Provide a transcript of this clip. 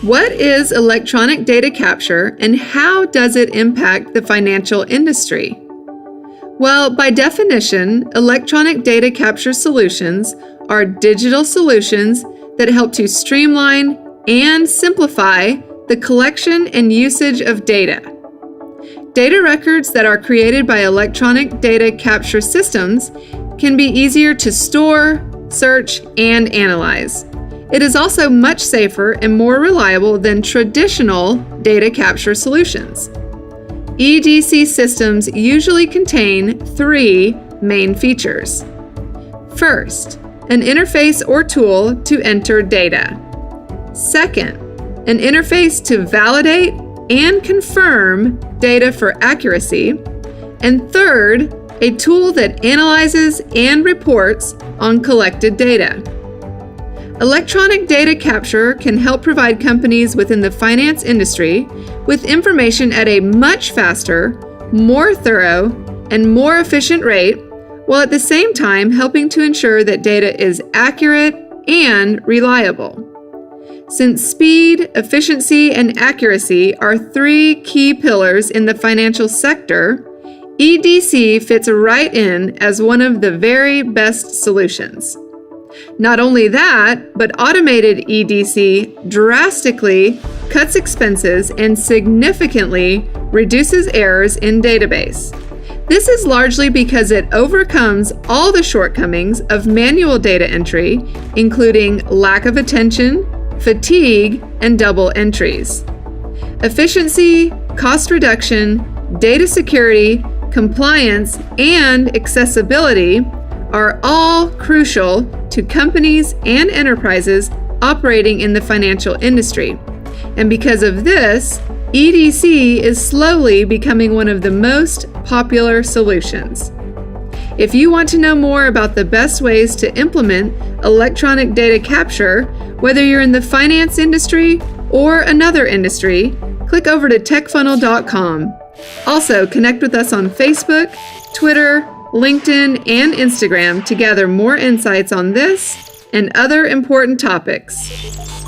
What is electronic data capture and how does it impact the financial industry? Well, by definition, electronic data capture solutions are digital solutions that help to streamline and simplify the collection and usage of data. Data records that are created by electronic data capture systems can be easier to store, search, and analyze. It is also much safer and more reliable than traditional data capture solutions. EDC systems usually contain 3 main features. First, an interface or tool to enter data. Second, an interface to validate and confirm data for accuracy. And third, a tool that analyzes and reports on collected data. Electronic data capture can help provide companies within the finance industry with information at a much faster, more thorough, and more efficient rate, while at the same time helping to ensure that data is accurate and reliable. Since speed, efficiency, and accuracy are 3 key pillars in the financial sector, EDC fits right in as one of the very best solutions. Not only that, but automated EDC drastically cuts expenses and significantly reduces errors in database. This is largely because it overcomes all the shortcomings of manual data entry, including lack of attention, fatigue, and double entries. Efficiency, cost reduction, data security, compliance, and accessibility are all crucial to companies and enterprises operating in the financial industry. And because of this, EDC is slowly becoming one of the most popular solutions. If you want to know more about the best ways to implement electronic data capture, whether you're in the finance industry or another industry, click over to TechFunnel.com. Also, connect with us on Facebook, Twitter, LinkedIn, and Instagram to gather more insights on this and other important topics.